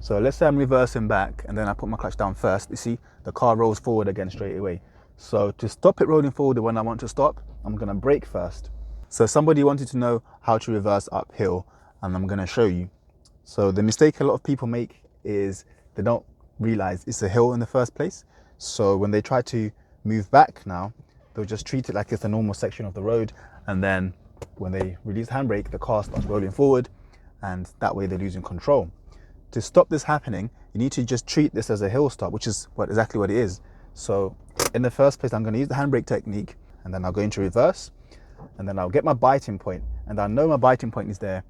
So let's say I'm reversing back and then I put my clutch down first. You see, the car rolls forward again straight away. So to stop it rolling forward when I want to stop, I'm gonna brake first. So somebody wanted to know how to reverse uphill, and I'm gonna show you. So the mistake a lot of people make is they don't realize it's a hill in the first place. So when they try to move back now, they'll just treat it like it's a normal section of the road, and then when they release the handbrake, the car starts rolling forward, and that way they're losing control. To stop this happening, you need to just treat this as a hill stop, which is exactly what it is. So in the first place, I'm going to use the handbrake technique, and then I'll go into reverse, and then I'll get my biting point, and I know my biting point is there.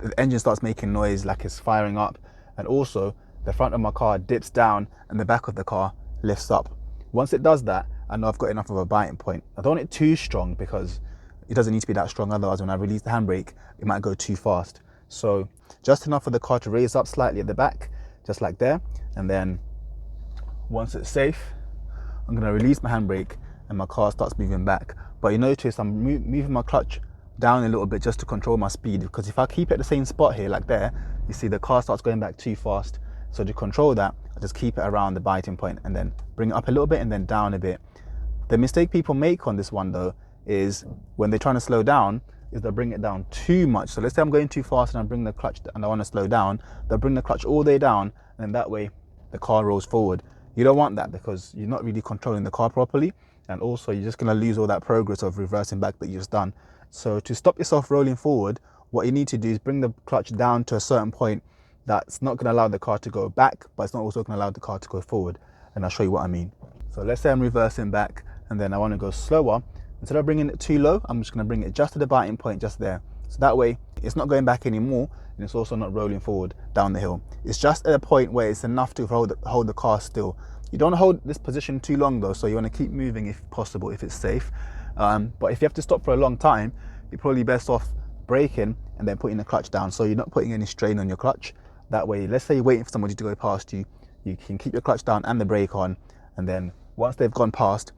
The engine starts making noise like it's firing up, and also the front of my car dips down and the back of the car lifts up. Once it does that, I know I've got enough of a biting point. I don't want it too strong because it doesn't need to be that strong, otherwise when I release the handbrake, it might go too fast. So just enough for the car to raise up slightly at the back, just like there. And then once it's safe, I'm gonna release my handbrake and my car starts moving back. But you notice I'm moving my clutch down a little bit just to control my speed, because if I keep it at the same spot here, like there, you see the car starts going back too fast. So to control that, I just keep it around the biting point and then bring it up a little bit and then down a bit. The mistake people make on this one though is when they're trying to slow down, is they'll bring it down too much. So let's say I'm going too fast and I bring the clutch and I want to slow down, they'll bring the clutch all the way down, and that way the car rolls forward. You don't want that because you're not really controlling the car properly, and also you're just going to lose all that progress of reversing back that you've just done. So to stop yourself rolling forward, what you need to do is bring the clutch down to a certain point that's not going to allow the car to go back, but it's not also going to allow the car to go forward. And I'll show you what I mean. So let's say I'm reversing back and then I want to go slower. Instead of bringing it too low, I'm just going to bring it just to the biting point, just there. So that way it's not going back anymore, and it's also not rolling forward down the hill. It's just at a point where it's enough to hold the car still. You don't hold this position too long though, so you want to keep moving if possible, if it's safe. But if you have to stop for a long time, you're probably best off braking and then putting the clutch down, so you're not putting any strain on your clutch. That way, let's say you're waiting for somebody to go past you, you can keep your clutch down and the brake on, and then once they've gone past,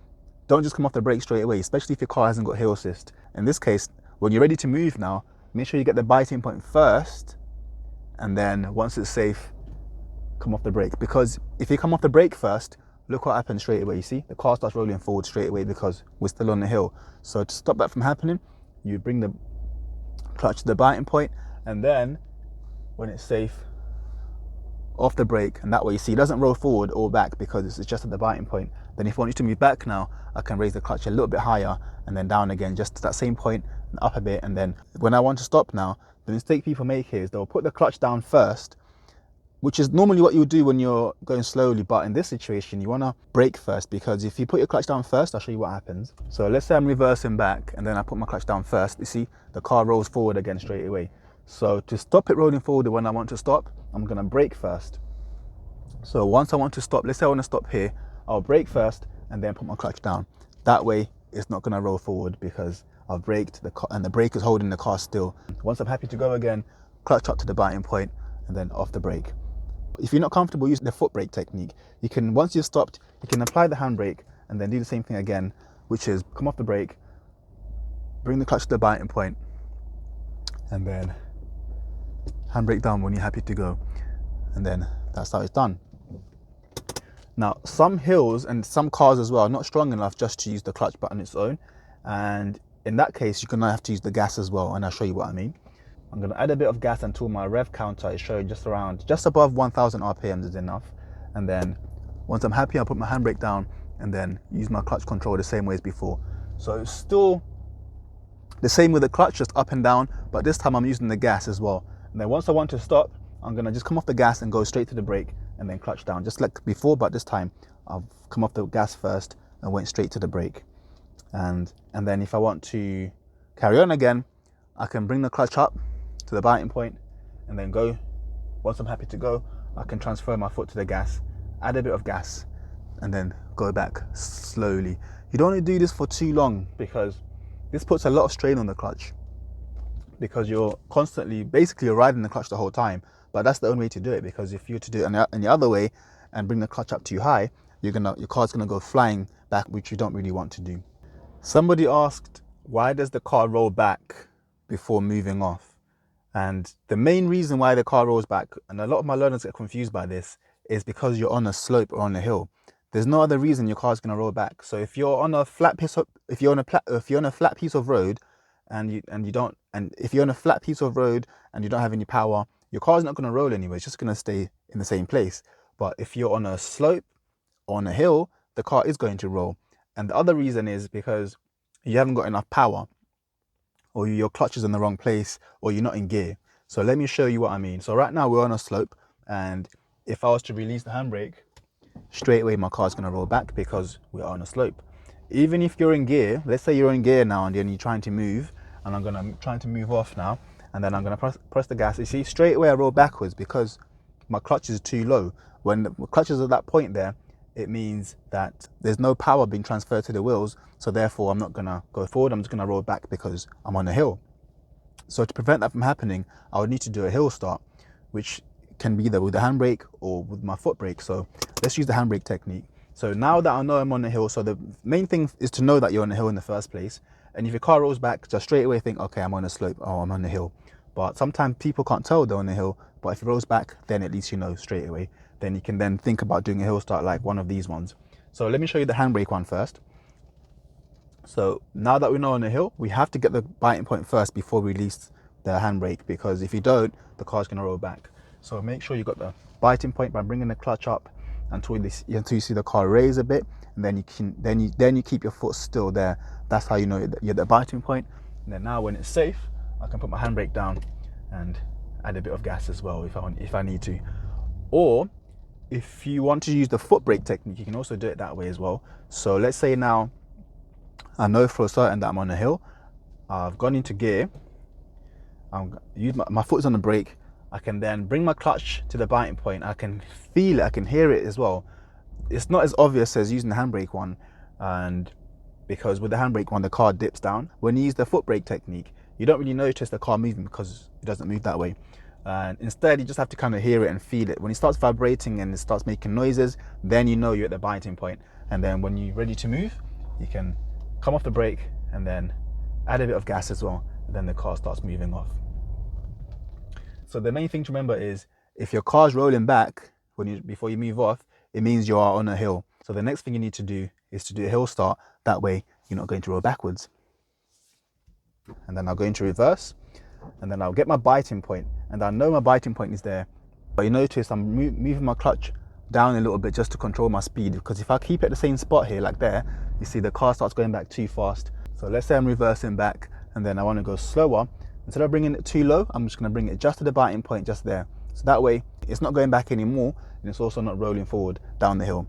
don't just come off the brake straight away, especially if your car hasn't got hill assist. In this case, when you're ready to move now, make sure you get the biting point first, and then once it's safe, come off the brake. Because if you come off the brake first, look what happens straight away. You see, the car starts rolling forward straight away because we're still on the hill. So to stop that from happening, you bring the clutch to the biting point, and then when it's safe, off the brake, and that way you see it doesn't roll forward or back because it's just at the biting point. Then if I want you to move back now, I can raise the clutch a little bit higher and then down again, just to that same point, and up a bit. And then when I want to stop now, the mistake people make here is they'll put the clutch down first, which is normally what you would do when you're going slowly, but in this situation you want to brake first, because if you put your clutch down first, I'll show you what happens. So let's say I'm reversing back and then I put my clutch down first. You see the car rolls forward again straight away. So to stop it rolling forward when I want to stop, I'm going to brake first. So once I want to stop, let's say I want to stop here, I'll brake first and then put my clutch down. That way it's not going to roll forward because I've braked and the brake is holding the car still. Once I'm happy to go again, clutch up to the biting point and then off the brake. If you're not comfortable using the foot brake technique, you can, once you've stopped, you can apply the handbrake and then do the same thing again, which is come off the brake, bring the clutch to the biting point, and then handbrake down when you're happy to go. And then that's how it's done. Now, some hills and some cars as well are not strong enough just to use the clutch button on its own. And in that case, you're gonna have to use the gas as well. And I'll show you what I mean. I'm gonna add a bit of gas until my rev counter is showing just above 1000 RPMs is enough. And then once I'm happy, I'll put my handbrake down and then use my clutch control the same way as before. So it's still the same with the clutch, just up and down, but this time I'm using the gas as well. And then once I want to stop, I'm gonna just come off the gas and go straight to the brake and then clutch down, just like before, but this time I've come off the gas first and went straight to the brake. And then if I want to carry on again, I can bring the clutch up to the biting point and then go. Once I'm happy to go, I can transfer my foot to the gas, add a bit of gas, and then go back slowly. You don't want to do this for too long because this puts a lot of strain on the clutch, because you're constantly, basically you're riding the clutch the whole time. But that's the only way to do it, because if you were to do it in the other way and bring the clutch up too high, your car's gonna go flying back, which you don't really want to do. Somebody asked, why does the car roll back before moving off? And the main reason why the car rolls back, and a lot of my learners get confused by this, is because you're on a slope or on a hill. There's no other reason your car's going to roll back. So if you're on a flat piece of, if you're on a flat piece of road, and if you're on a flat piece of road and you don't have any power, your car's not going to roll anyway. It's just going to stay in the same place. But if you're on a slope or on a hill, the car is going to roll. And the other reason is because you haven't got enough power, or your clutch is in the wrong place, or you're not in gear. So let me show you what I mean. So right now we're on a slope, and if I was to release the handbrake, straight away my car's going to roll back because we're on a slope. Even if you're in gear, let's say you're in gear now and then you're trying to move, and I'm trying to move off now, and then I'm going to press the gas. You see, straight away I roll backwards because my clutch is too low. When the clutch is at that point there, it means that there's no power being transferred to the wheels, so therefore I'm not going to go forward, I'm just going to roll back because I'm on a hill. So to prevent that from happening, I would need to do a hill start, which can be either with the handbrake or with my foot brake. So let's use the handbrake technique. So now that I know I'm on a hill, so the main thing is to know that you're on a hill in the first place. And if your car rolls back, just straight away think, okay, I'm on a slope, oh, I'm on a hill. But sometimes people can't tell they're on a hill, but if it rolls back, then at least you know straight away. Then you can then think about doing a hill start like one of these ones. So let me show you the handbrake one first. So now that we know on the hill, we have to get the biting point first before we release the handbrake, because if you don't, the car's going to roll back. So make sure you got the biting point by bringing the clutch up until you see the car raise a bit, and then you keep your foot still there. That's how you know you're at the biting point. And then now when it's safe, I can put my handbrake down and add a bit of gas as well if I need to. Or if you want to use the foot brake technique, you can also do it that way as well. So let's say now I know for certain that I'm on a hill, I've gone into gear, my foot's on the brake, I can then bring my clutch to the biting point, I can feel it, I can hear it as well. It's not as obvious as using the handbrake one, and because with the handbrake one the car dips down. When you use the foot brake technique, you don't really notice the car moving because it doesn't move that way. And instead you just have to kind of hear it and feel it. When it starts vibrating and it starts making noises, then you know you're at the biting point. And then when you're ready to move, you can come off the brake and then add a bit of gas as well, and then the car starts moving off. So the main thing to remember is if your car's rolling back before you move off, it means you are on a hill. So the next thing you need to do is to do a hill start. That way you're not going to roll backwards. And then I'll go into reverse, and then I'll get my biting point, and I know my biting point is there. But you notice I'm moving my clutch down a little bit just to control my speed, because if I keep it at the same spot here like there, you see the car starts going back too fast. So let's say I'm reversing back and then I want to go slower. Instead of bringing it too low, I'm just going to bring it just to the biting point just there. So that way it's not going back anymore, and it's also not rolling forward down the hill.